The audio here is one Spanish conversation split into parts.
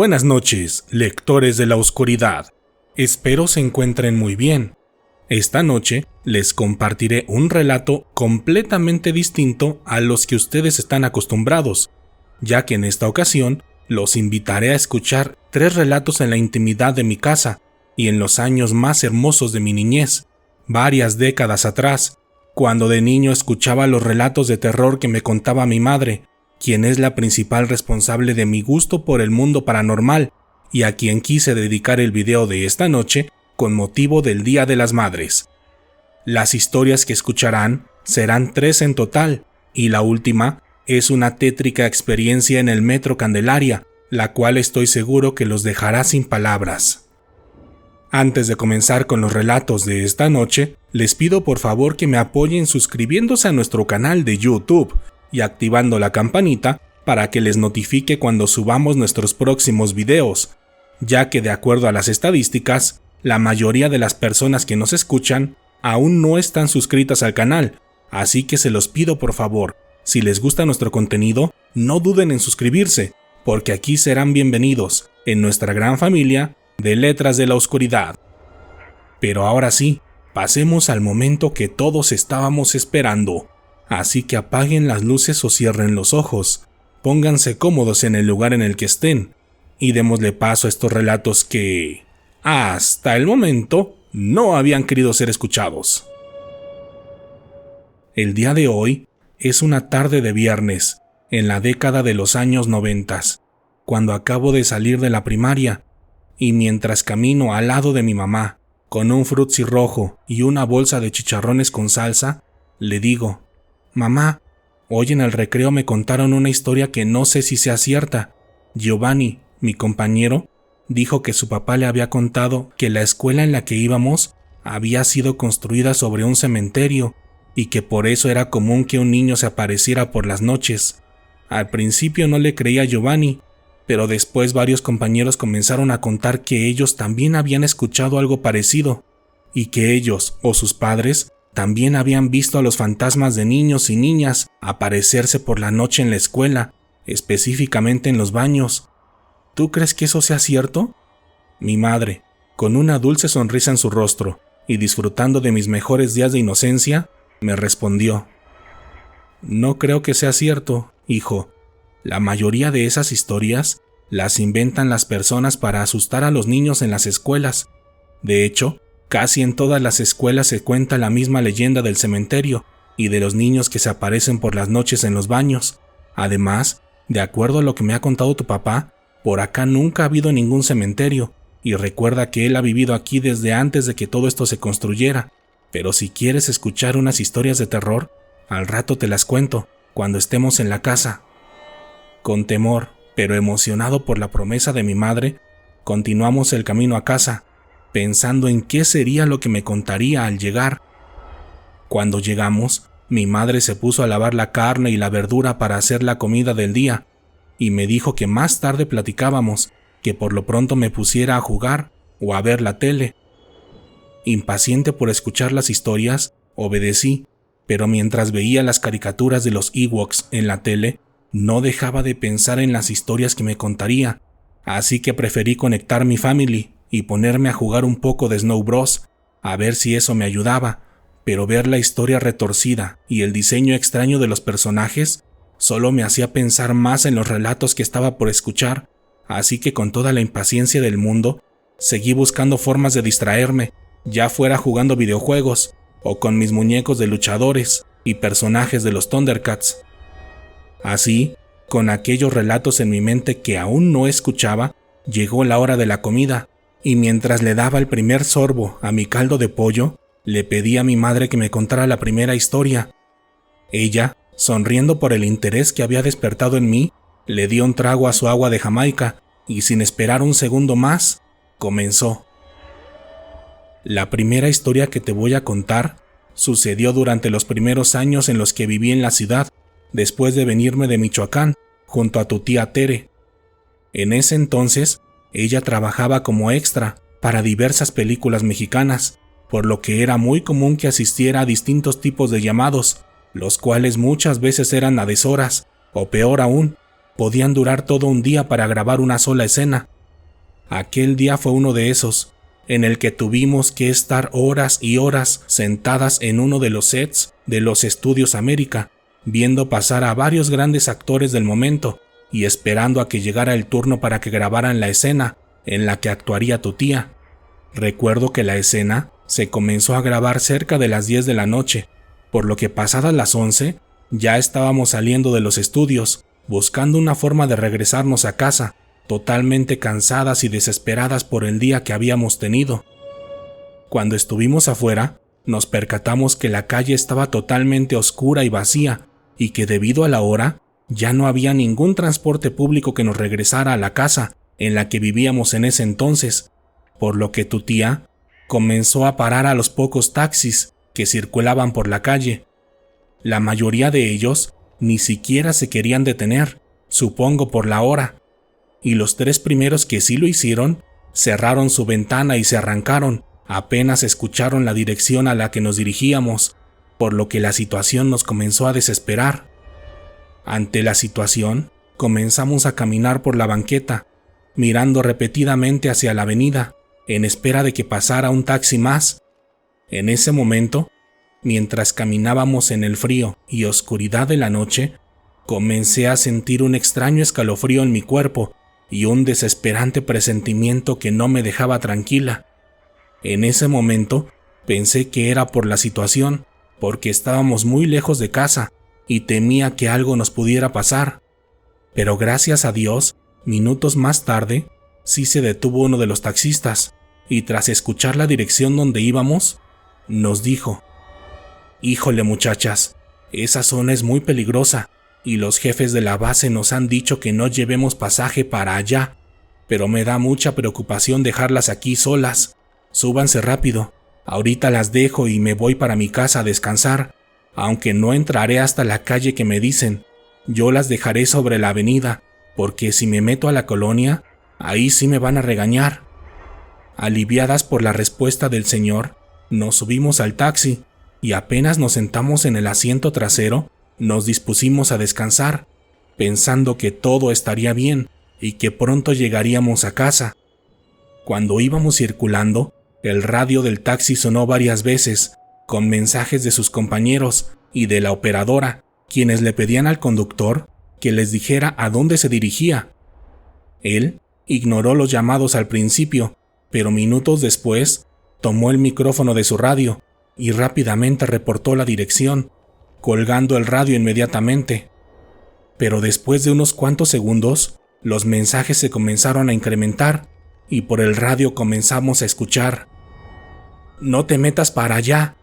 Buenas noches, lectores de la oscuridad. Espero se encuentren muy bien. Esta noche les compartiré un relato completamente distinto a los que ustedes están acostumbrados, ya que en esta ocasión los invitaré a escuchar 3 relatos en la intimidad de mi casa y en los años más hermosos de mi niñez, varias décadas atrás, cuando de niño escuchaba los relatos de terror que me contaba mi madre, quien es la principal responsable de mi gusto por el mundo paranormal y a quien quise dedicar el video de esta noche con motivo del Día de las Madres. Las historias que escucharán serán 3 en total, y la última es una tétrica experiencia en el Metro Candelaria, la cual estoy seguro que los dejará sin palabras. Antes de comenzar con los relatos de esta noche, les pido por favor que me apoyen suscribiéndose a nuestro canal de YouTube y activando la campanita para que les notifique cuando subamos nuestros próximos videos, ya que de acuerdo a las estadísticas, la mayoría de las personas que nos escuchan aún no están suscritas al canal, así que se los pido por favor, si les gusta nuestro contenido, no duden en suscribirse, porque aquí serán bienvenidos en nuestra gran familia de Letras de la Oscuridad. Pero ahora sí, pasemos al momento que todos estábamos esperando. Así que apaguen las luces o cierren los ojos, pónganse cómodos en el lugar en el que estén y démosle paso a estos relatos que, hasta el momento, no habían querido ser escuchados. El día de hoy es una tarde de viernes, en la década de los años 90, cuando acabo de salir de la primaria y mientras camino al lado de mi mamá, con un frutzi rojo y una bolsa de chicharrones con salsa, le digo: «Mamá, hoy en el recreo me contaron una historia que no sé si sea cierta. Giovanni, mi compañero, dijo que su papá le había contado que la escuela en la que íbamos había sido construida sobre un cementerio y que por eso era común que un niño se apareciera por las noches. Al principio no le creía a Giovanni, pero después varios compañeros comenzaron a contar que ellos también habían escuchado algo parecido y que ellos o sus padres también habían visto a los fantasmas de niños y niñas aparecerse por la noche en la escuela, específicamente en los baños. ¿Tú crees que eso sea cierto?». Mi madre, con una dulce sonrisa en su rostro y disfrutando de mis mejores días de inocencia, me respondió: «No creo que sea cierto, hijo. La mayoría de esas historias las inventan las personas para asustar a los niños en las escuelas. De hecho, casi en todas las escuelas se cuenta la misma leyenda del cementerio y de los niños que se aparecen por las noches en los baños. Además, de acuerdo a lo que me ha contado tu papá, por acá nunca ha habido ningún cementerio, y recuerda que él ha vivido aquí desde antes de que todo esto se construyera. Pero si quieres escuchar unas historias de terror, al rato te las cuento, cuando estemos en la casa». Con temor, pero emocionado por la promesa de mi madre, continuamos el camino a casa, pensando en qué sería lo que me contaría al llegar. Cuando llegamos, mi madre se puso a lavar la carne y la verdura para hacer la comida del día, y me dijo que más tarde platicábamos, que por lo pronto me pusiera a jugar o a ver la tele. Impaciente por escuchar las historias, obedecí, pero mientras veía las caricaturas de los Ewoks en la tele, no dejaba de pensar en las historias que me contaría, así que preferí conectar mi Family y ponerme a jugar un poco de Snow Bros, a ver si eso me ayudaba, pero ver la historia retorcida y el diseño extraño de los personajes solo me hacía pensar más en los relatos que estaba por escuchar, así que con toda la impaciencia del mundo, seguí buscando formas de distraerme, ya fuera jugando videojuegos o con mis muñecos de luchadores y personajes de los Thundercats. Así, con aquellos relatos en mi mente que aún no escuchaba, llegó la hora de la comida, y mientras le daba el primer sorbo a mi caldo de pollo, le pedí a mi madre que me contara la primera historia. Ella, sonriendo por el interés que había despertado en mí, le dio un trago a su agua de Jamaica, y sin esperar un segundo más, comenzó. La primera historia que te voy a contar sucedió durante los primeros años en los que viví en la ciudad, después de venirme de Michoacán, junto a tu tía Tere. En ese entonces, ella trabajaba como extra para diversas películas mexicanas, por lo que era muy común que asistiera a distintos tipos de llamados, los cuales muchas veces eran a deshoras, o peor aún, podían durar todo un día para grabar una sola escena, Aquel día fue uno de esos, en el que tuvimos que estar horas y horas sentadas en uno de los sets de los Estudios América, viendo pasar a varios grandes actores del momento y esperando a que llegara el turno para que grabaran la escena en la que actuaría tu tía. Recuerdo que la escena se comenzó a grabar cerca de las 10 de la noche, por lo que pasadas las 11 ya estábamos saliendo de los estudios, buscando una forma de regresarnos a casa, totalmente cansadas y desesperadas por el día que habíamos tenido. Cuando estuvimos afuera, nos percatamos que la calle estaba totalmente oscura y vacía, y que debido a la hora, ya no había ningún transporte público que nos regresara a la casa en la que vivíamos en ese entonces, por lo que tu tía comenzó a parar a los pocos taxis que circulaban por la calle. La mayoría de ellos ni siquiera se querían detener, supongo por la hora, y los 3 primeros que sí lo hicieron cerraron su ventana y se arrancaron apenas escucharon la dirección a la que nos dirigíamos, por lo que la situación nos comenzó a desesperar. Ante la situación, comenzamos a caminar por la banqueta, mirando repetidamente hacia la avenida, en espera de que pasara un taxi más. En ese momento, mientras caminábamos en el frío y oscuridad de la noche, comencé a sentir un extraño escalofrío en mi cuerpo y un desesperante presentimiento que no me dejaba tranquila. En ese momento, pensé que era por la situación, porque estábamos muy lejos de casa y temía que algo nos pudiera pasar. Pero gracias a Dios, minutos más tarde, sí se detuvo uno de los taxistas y tras escuchar la dirección donde íbamos, nos dijo: «Híjole muchachas, esa zona es muy peligrosa y los jefes de la base nos han dicho que no llevemos pasaje para allá, pero me da mucha preocupación dejarlas aquí solas. Súbanse rápido, ahorita las dejo y me voy para mi casa a descansar, aunque no entraré hasta la calle que me dicen, yo las dejaré sobre la avenida, porque si me meto a la colonia, ahí sí me van a regañar». Aliviadas por la respuesta del señor, nos subimos al taxi y apenas nos sentamos en el asiento trasero, nos dispusimos a descansar, pensando que todo estaría bien y que pronto llegaríamos a casa. Cuando íbamos circulando, el radio del taxi sonó varias veces, con mensajes de sus compañeros y de la operadora, quienes le pedían al conductor que les dijera a dónde se dirigía. Él ignoró los llamados al principio, pero minutos después tomó el micrófono de su radio y rápidamente reportó la dirección, colgando el radio inmediatamente. Pero después de unos cuantos segundos, los mensajes se comenzaron a incrementar y por el radio comenzamos a escuchar: «No te metas para allá,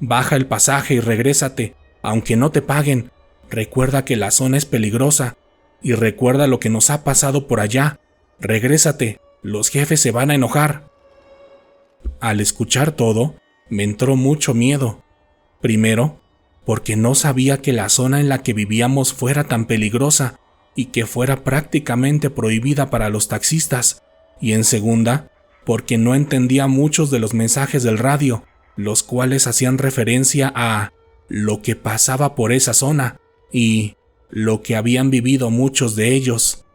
baja el pasaje y regrésate, aunque no te paguen. Recuerda que la zona es peligrosa y recuerda lo que nos ha pasado por allá. Regrésate, los jefes se van a enojar». Al escuchar todo, me entró mucho miedo. Primero, porque no sabía que la zona en la que vivíamos fuera tan peligrosa y que fuera prácticamente prohibida para los taxistas. Y en segunda, porque no entendía muchos de los mensajes del radio, los cuales hacían referencia a lo que pasaba por esa zona y lo que habían vivido muchos de ellos.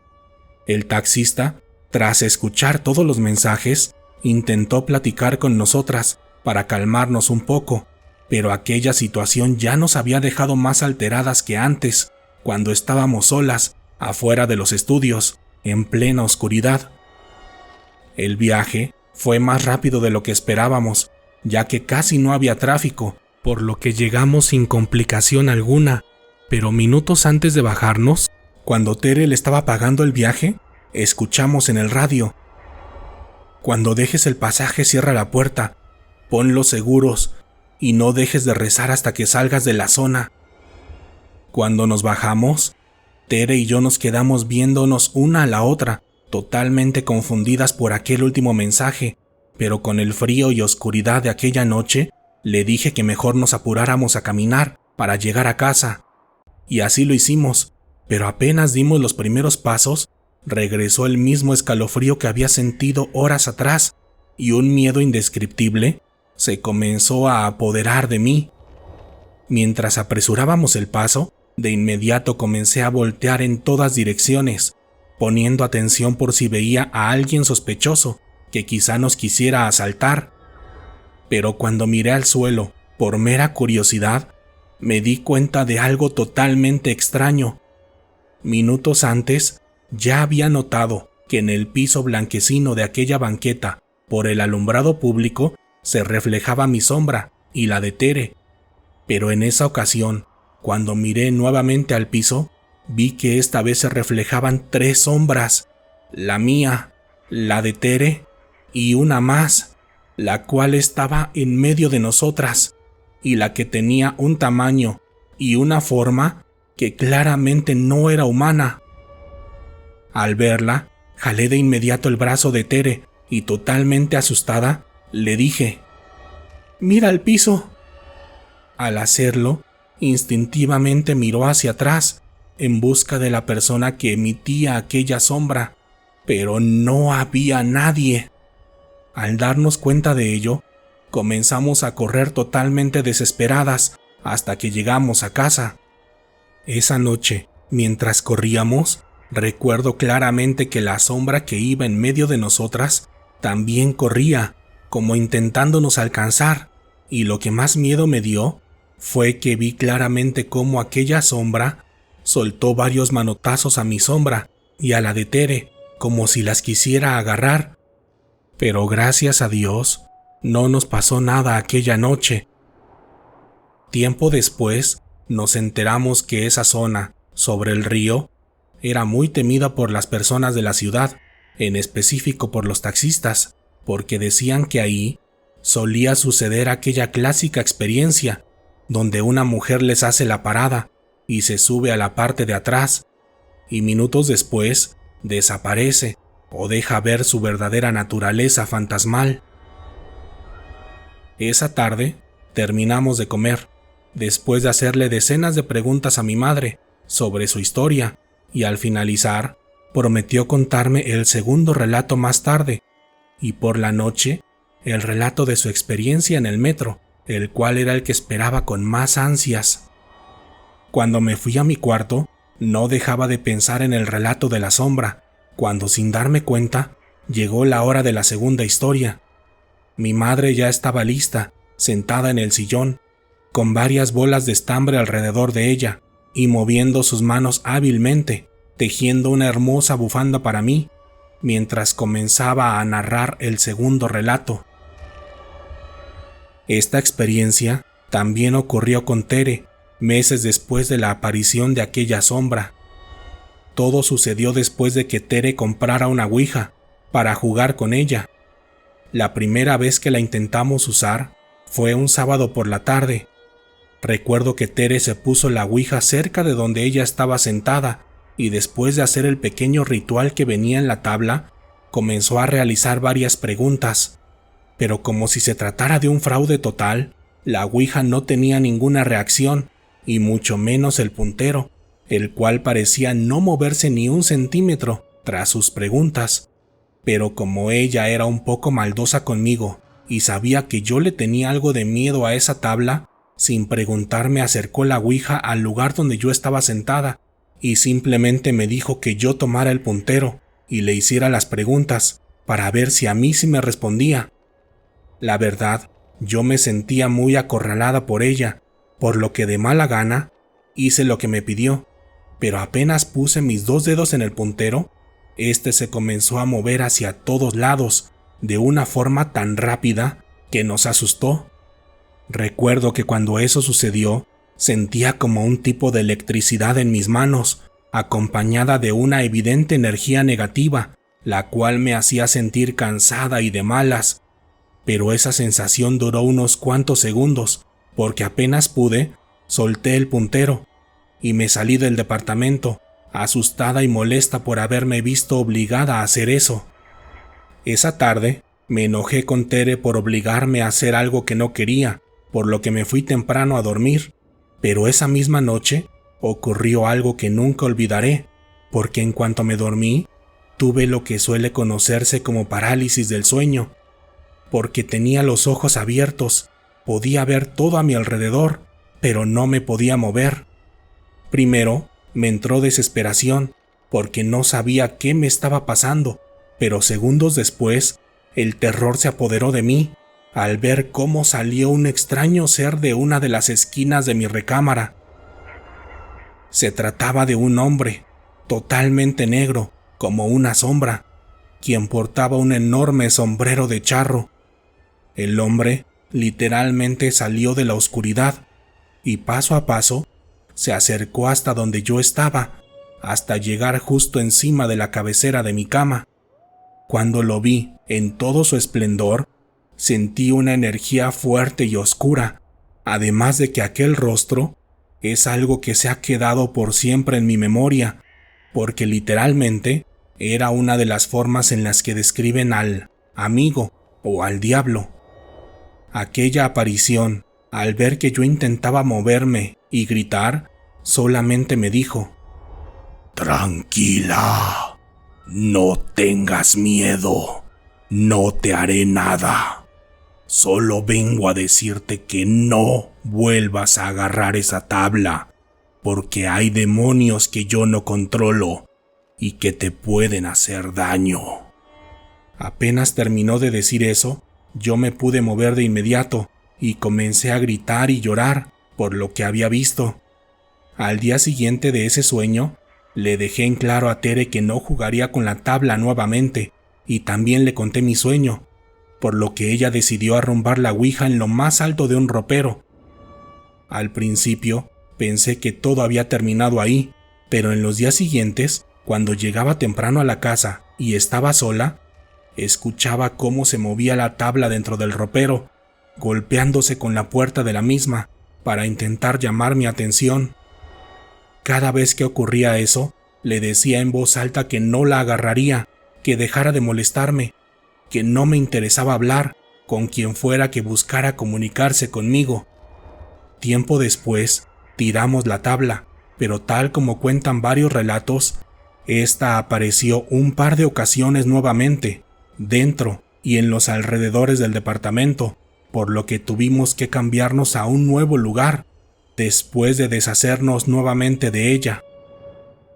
El taxista, tras escuchar todos los mensajes, intentó platicar con nosotras para calmarnos un poco, pero aquella situación ya nos había dejado más alteradas que antes, cuando estábamos solas, afuera de los estudios, en plena oscuridad. El viaje fue más rápido de lo que esperábamos, ya que casi no había tráfico, por lo que llegamos sin complicación alguna, pero minutos antes de bajarnos, cuando Tere le estaba pagando el viaje, escuchamos en el radio: «Cuando dejes el pasaje cierra la puerta, ponlos seguros y no dejes de rezar hasta que salgas de la zona». Cuando nos bajamos, Tere y yo nos quedamos viéndonos una a la otra, totalmente confundidas por aquel último mensaje, pero con el frío y oscuridad de aquella noche, le dije que mejor nos apuráramos a caminar para llegar a casa. Y así lo hicimos, pero apenas dimos los primeros pasos, regresó el mismo escalofrío que había sentido horas atrás, y un miedo indescriptible se comenzó a apoderar de mí. Mientras apresurábamos el paso, de inmediato comencé a voltear en todas direcciones, poniendo atención por si veía a alguien sospechoso que quizá nos quisiera asaltar. Pero cuando miré al suelo, por mera curiosidad, me di cuenta de algo totalmente extraño. Minutos antes, ya había notado que en el piso blanquecino de aquella banqueta, por el alumbrado público, se reflejaba mi sombra y la de Tere. Pero en esa ocasión, cuando miré nuevamente al piso, vi que esta vez se reflejaban 3 sombras, la mía, la de Tere y una más, la cual estaba en medio de nosotras, y la que tenía un tamaño y una forma que claramente no era humana. Al verla, jalé de inmediato el brazo de Tere y totalmente asustada, le dije: «¡Mira el piso!». Al hacerlo, instintivamente miró hacia atrás, en busca de la persona que emitía aquella sombra, pero no había nadie. Al darnos cuenta de ello, comenzamos a correr totalmente desesperadas hasta que llegamos a casa. Esa noche, mientras corríamos, recuerdo claramente que la sombra que iba en medio de nosotras también corría, como intentándonos alcanzar, y lo que más miedo me dio fue que vi claramente cómo aquella sombra soltó varios manotazos a mi sombra y a la de Tere, como si las quisiera agarrar. Pero gracias a Dios, no nos pasó nada aquella noche. Tiempo después, nos enteramos que esa zona, sobre el río, era muy temida por las personas de la ciudad, en específico por los taxistas, porque decían que ahí solía suceder aquella clásica experiencia donde una mujer les hace la parada y se sube a la parte de atrás, y minutos después desaparece o deja ver su verdadera naturaleza fantasmal. Esa tarde terminamos de comer, después de hacerle decenas de preguntas a mi madre sobre su historia, y al finalizar, prometió contarme el segundo relato más tarde, y por la noche, el relato de su experiencia en el metro, el cual era el que esperaba con más ansias. Cuando me fui a mi cuarto, no dejaba de pensar en el relato de la sombra, cuando sin darme cuenta, llegó la hora de la segunda historia. Mi madre ya estaba lista, sentada en el sillón, con varias bolas de estambre alrededor de ella, y moviendo sus manos hábilmente, tejiendo una hermosa bufanda para mí, mientras comenzaba a narrar el segundo relato. Esta experiencia también ocurrió con Tere, meses después de la aparición de aquella sombra. Todo sucedió después de que Tere comprara una ouija para jugar con ella. La primera vez que la intentamos usar fue un sábado por la tarde. Recuerdo que Tere se puso la ouija cerca de donde ella estaba sentada, y después de hacer el pequeño ritual que venía en la tabla, comenzó a realizar varias preguntas. Pero como si se tratara de un fraude total, la ouija no tenía ninguna reacción, y mucho menos el puntero, el cual parecía no moverse ni un centímetro tras sus preguntas. Pero como ella era un poco maldosa conmigo y sabía que yo le tenía algo de miedo a esa tabla, sin preguntarme acercó la ouija al lugar donde yo estaba sentada y simplemente me dijo que yo tomara el puntero y le hiciera las preguntas para ver si a mí sí me respondía. La verdad, yo me sentía muy acorralada por ella, por lo que de mala gana hice lo que me pidió, pero apenas puse mis 2 dedos en el puntero, este se comenzó a mover hacia todos lados de una forma tan rápida que nos asustó. Recuerdo que cuando eso sucedió, sentía como un tipo de electricidad en mis manos, acompañada de una evidente energía negativa, la cual me hacía sentir cansada y de malas. Pero esa sensación duró unos cuantos segundos, porque apenas pude, solté el puntero y me salí del departamento, asustada y molesta por haberme visto obligada a hacer eso. Esa tarde me enojé con Tere por obligarme a hacer algo que no quería, por lo que me fui temprano a dormir. Pero esa misma noche ocurrió algo que nunca olvidaré, porque en cuanto me dormí, tuve lo que suele conocerse como parálisis del sueño, porque tenía los ojos abiertos, podía ver todo a mi alrededor, pero no me podía mover. Primero me entró desesperación, porque no sabía qué me estaba pasando, pero segundos después, el terror se apoderó de mí al ver cómo salió un extraño ser de una de las esquinas de mi recámara. Se trataba de un hombre, totalmente negro, como una sombra, quien portaba un enorme sombrero de charro. El hombre literalmente salió de la oscuridad y paso a paso se acercó hasta donde yo estaba, hasta llegar justo encima de la cabecera de mi cama. Cuando lo vi en todo su esplendor, sentí una energía fuerte y oscura, además de que aquel rostro es algo que se ha quedado por siempre en mi memoria, porque literalmente era una de las formas en las que describen al amigo o al diablo. Aquella aparición, al ver que yo intentaba moverme y gritar, solamente me dijo: «Tranquila, no tengas miedo, no te haré nada. Solo vengo a decirte que no vuelvas a agarrar esa tabla, porque hay demonios que yo no controlo y que te pueden hacer daño». Apenas terminó de decir eso, yo me pude mover de inmediato y comencé a gritar y llorar por lo que había visto. Al día siguiente de ese sueño, le dejé en claro a Tere que no jugaría con la tabla nuevamente, y también le conté mi sueño, por lo que ella decidió arrumbar la ouija en lo más alto de un ropero. Al principio, pensé que todo había terminado ahí, pero en los días siguientes, cuando llegaba temprano a la casa y estaba sola, escuchaba cómo se movía la tabla dentro del ropero, golpeándose con la puerta de la misma para intentar llamar mi atención. Cada vez que ocurría eso, le decía en voz alta que no la agarraría, que dejara de molestarme, que no me interesaba hablar con quien fuera que buscara comunicarse conmigo. Tiempo después, tiramos la tabla, pero tal como cuentan varios relatos, esta apareció un par de ocasiones nuevamente, dentro y en los alrededores del departamento, por lo que tuvimos que cambiarnos a un nuevo lugar, después de deshacernos nuevamente de ella.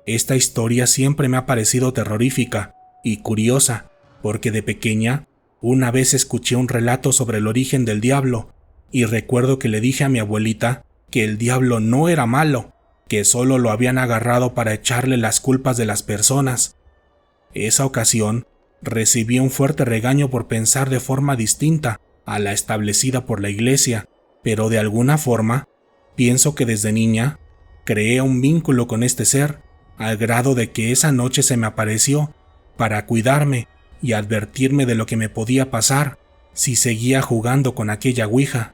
Esta historia siempre me ha parecido terrorífica y curiosa, porque de pequeña, una vez escuché un relato sobre el origen del diablo, y recuerdo que le dije a mi abuelita que el diablo no era malo, que solo lo habían agarrado para echarle las culpas de las personas. Esa ocasión, recibí un fuerte regaño por pensar de forma distinta a la establecida por la iglesia, pero de alguna forma, pienso que desde niña creé un vínculo con este ser, al grado de que esa noche se me apareció para cuidarme y advertirme de lo que me podía pasar si seguía jugando con aquella ouija.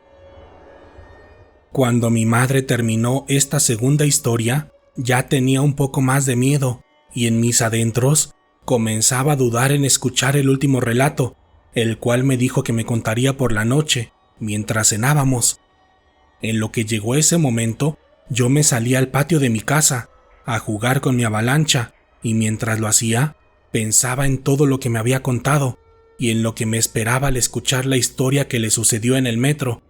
Cuando mi madre terminó esta segunda historia, ya tenía un poco más de miedo y en mis adentros comenzaba a dudar en escuchar el último relato, el cual me dijo que me contaría por la noche, mientras cenábamos. En lo que llegó ese momento, yo me salí al patio de mi casa a jugar con mi avalancha, y mientras lo hacía, pensaba en todo lo que me había contado y en lo que me esperaba al escuchar la historia que le sucedió en el metro,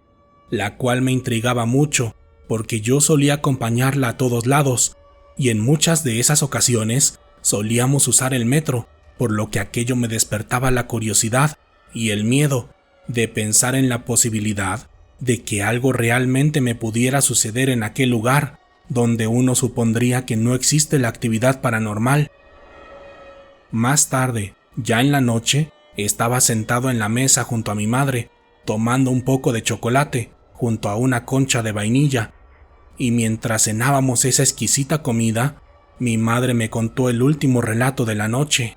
la cual me intrigaba mucho porque yo solía acompañarla a todos lados y en muchas de esas ocasiones solíamos usar el metro, por lo que aquello me despertaba la curiosidad y el miedo de pensar en la posibilidad de que algo realmente me pudiera suceder en aquel lugar donde uno supondría que no existe la actividad paranormal. Más tarde, ya en la noche, estaba sentado en la mesa junto a mi madre, tomando un poco de chocolate junto a una concha de vainilla, y mientras cenábamos esa exquisita comida, mi madre me contó el último relato de la noche.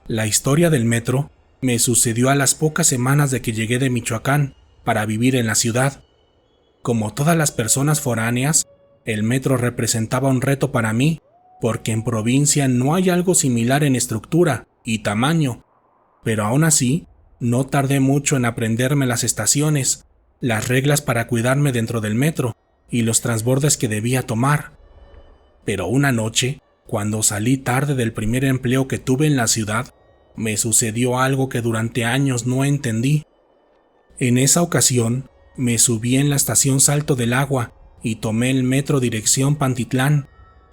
La historia del metro me sucedió a las pocas semanas de que llegué de Michoacán para vivir en la ciudad. Como todas las personas foráneas, el metro representaba un reto para mí, porque en provincia no hay algo similar en estructura y tamaño, pero aún así, no tardé mucho en aprenderme las estaciones, las reglas para cuidarme dentro del metro y los transbordes que debía tomar. Pero una noche, cuando salí tarde del primer empleo que tuve en la ciudad, me sucedió algo que durante años no entendí. En esa ocasión, me subí en la estación Salto del Agua y tomé el metro dirección Pantitlán,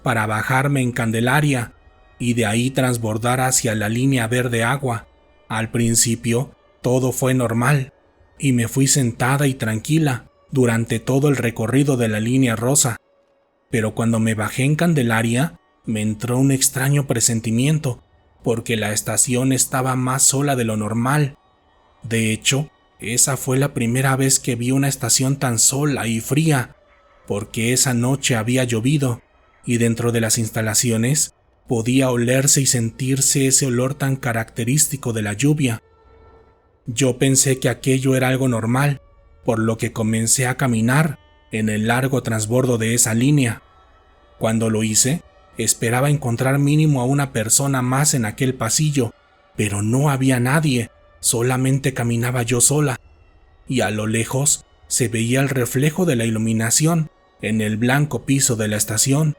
para bajarme en Candelaria y de ahí transbordar hacia la línea verde agua. Al principio todo fue normal y me fui sentada y tranquila durante todo el recorrido de la línea rosa. Pero cuando me bajé en Candelaria me entró un extraño presentimiento porque la estación estaba más sola de lo normal. De hecho, esa fue la primera vez que vi una estación tan sola y fría, porque esa noche había llovido y dentro de las instalaciones podía olerse y sentirse ese olor tan característico de la lluvia. Yo pensé que aquello era algo normal, por lo que comencé a caminar en el largo transbordo de esa línea. Cuando lo hice, esperaba encontrar mínimo a una persona más en aquel pasillo, pero no había nadie, solamente caminaba yo sola, y a lo lejos se veía el reflejo de la iluminación en el blanco piso de la estación.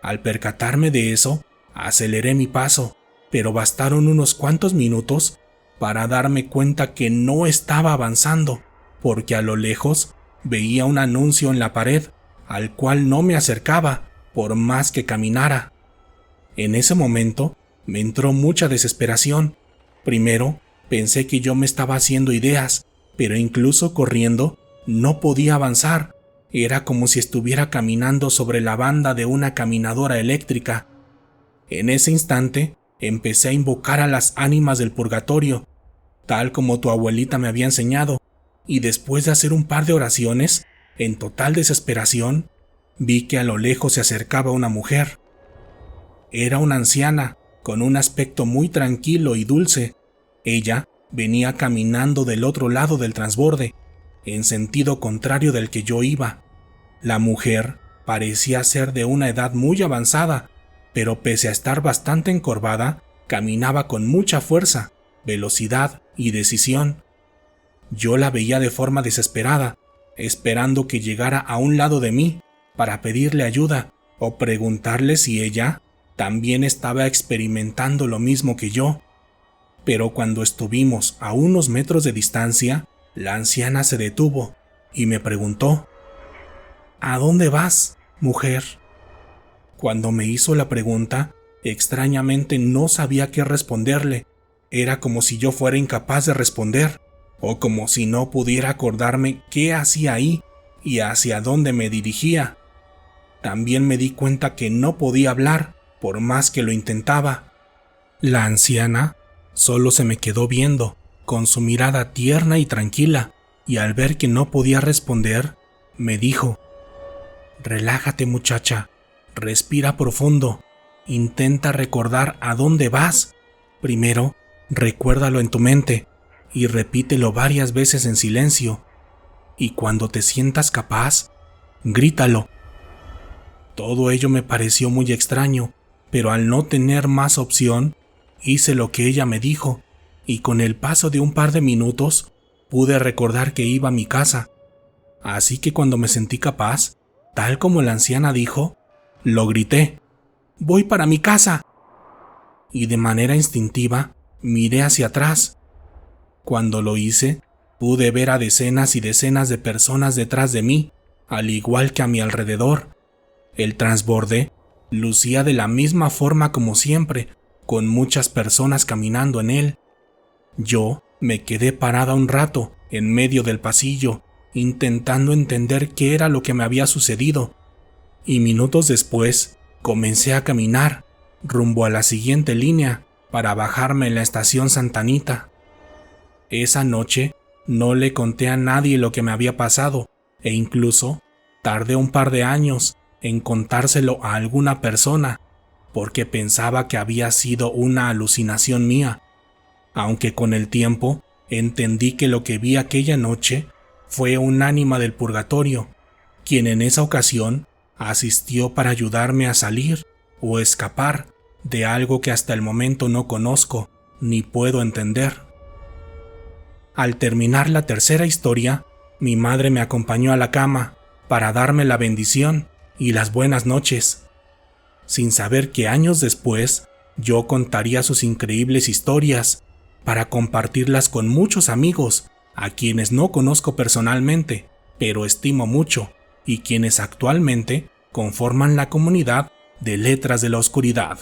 Al percatarme de eso, aceleré mi paso, pero bastaron unos cuantos minutos para darme cuenta que no estaba avanzando, porque a lo lejos veía un anuncio en la pared, al cual no me acercaba, por más que caminara. En ese momento me entró mucha desesperación. Primero, pensé que yo me estaba haciendo ideas, pero incluso corriendo no podía avanzar. Era como si estuviera caminando sobre la banda de una caminadora eléctrica. En ese instante, empecé a invocar a las ánimas del purgatorio, tal como tu abuelita me había enseñado, y después de hacer un par de oraciones, en total desesperación, vi que a lo lejos se acercaba una mujer. Era una anciana, con un aspecto muy tranquilo y dulce. Ella venía caminando del otro lado del transborde, en sentido contrario del que yo iba. La mujer parecía ser de una edad muy avanzada, pero pese a estar bastante encorvada, caminaba con mucha fuerza, velocidad y decisión. Yo la veía de forma desesperada, esperando que llegara a un lado de mí para pedirle ayuda o preguntarle si ella también estaba experimentando lo mismo que yo. Pero cuando estuvimos a unos metros de distancia, la anciana se detuvo y me preguntó: ¿A dónde vas, mujer? Cuando me hizo la pregunta, extrañamente no sabía qué responderle. Era como si yo fuera incapaz de responder, o como si no pudiera acordarme qué hacía ahí y hacia dónde me dirigía. También me di cuenta que no podía hablar, por más que lo intentaba. La anciana solo se me quedó viendo, con su mirada tierna y tranquila, y al ver que no podía responder, me dijo: «Relájate, muchacha, respira profundo, intenta recordar a dónde vas. Primero, recuérdalo en tu mente y repítelo varias veces en silencio, y cuando te sientas capaz, grítalo». Todo ello me pareció muy extraño, pero al no tener más opción, hice lo que ella me dijo, y con el paso de un par de minutos, pude recordar que iba a mi casa. Así que cuando me sentí capaz, tal como la anciana dijo, lo grité: «¡Voy para mi casa!». Y de manera instintiva, miré hacia atrás. Cuando lo hice, pude ver a decenas y decenas de personas detrás de mí, al igual que a mi alrededor. El transborde lucía de la misma forma como siempre, con muchas personas caminando en él. Yo me quedé parada un rato en medio del pasillo, intentando entender qué era lo que me había sucedido, y minutos después comencé a caminar rumbo a la siguiente línea para bajarme en la estación Santa Anita. Esa noche no le conté a nadie lo que me había pasado, e incluso tardé un par de años en contárselo a alguna persona, porque pensaba que había sido una alucinación mía, aunque con el tiempo entendí que lo que vi aquella noche fue un ánima del purgatorio, quien en esa ocasión asistió para ayudarme a salir o escapar de algo que hasta el momento no conozco ni puedo entender. Al terminar la tercera historia, mi madre me acompañó a la cama para darme la bendición y las buenas noches, sin saber que años después yo contaría sus increíbles historias para compartirlas con muchos amigos a quienes no conozco personalmente, pero estimo mucho, y quienes actualmente conforman la comunidad de Letras de la Oscuridad.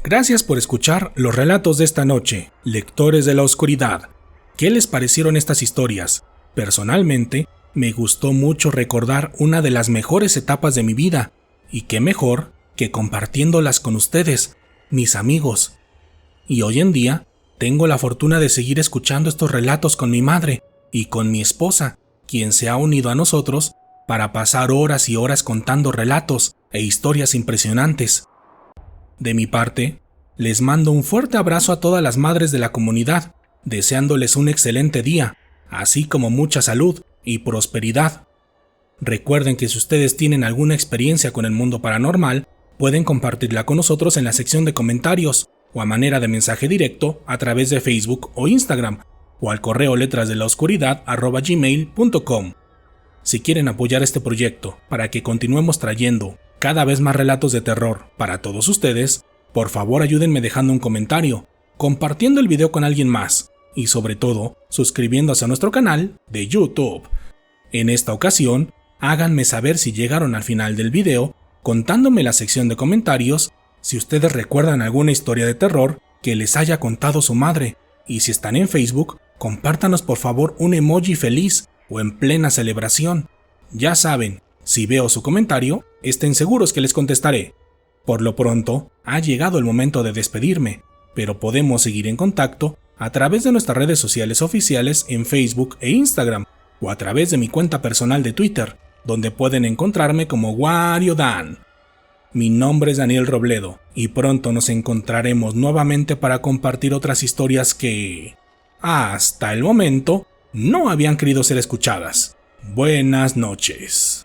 Gracias por escuchar los relatos de esta noche, lectores de la oscuridad. ¿Qué les parecieron estas historias? Personalmente, me gustó mucho recordar una de las mejores etapas de mi vida, y qué mejor que compartiéndolas con ustedes, mis amigos. Y hoy en día, tengo la fortuna de seguir escuchando estos relatos con mi madre y con mi esposa, quien se ha unido a nosotros para pasar horas y horas contando relatos e historias impresionantes. De mi parte, les mando un fuerte abrazo a todas las madres de la comunidad, deseándoles un excelente día, así como mucha salud y prosperidad. Recuerden que si ustedes tienen alguna experiencia con el mundo paranormal, pueden compartirla con nosotros en la sección de comentarios o a manera de mensaje directo a través de Facebook o Instagram o al correo letrasdelaoscuridad@gmail.com. Si quieren apoyar este proyecto para que continuemos trayendo cada vez más relatos de terror para todos ustedes, por favor ayúdenme dejando un comentario, compartiendo el video con alguien más y sobre todo suscribiéndose a nuestro canal de YouTube. En esta ocasión, háganme saber si llegaron al final del video contándome en la sección de comentarios si ustedes recuerdan alguna historia de terror que les haya contado su madre, y si están en Facebook, compártanos por favor un emoji feliz o en plena celebración. Ya saben, si veo su comentario, estén seguros que les contestaré. Por lo pronto, ha llegado el momento de despedirme, pero podemos seguir en contacto a través de nuestras redes sociales oficiales en Facebook e Instagram, o a través de mi cuenta personal de Twitter, donde pueden encontrarme como WarioDan. Mi nombre es Daniel Robledo, y pronto nos encontraremos nuevamente para compartir otras historias que, hasta el momento, no habían querido ser escuchadas. Buenas noches.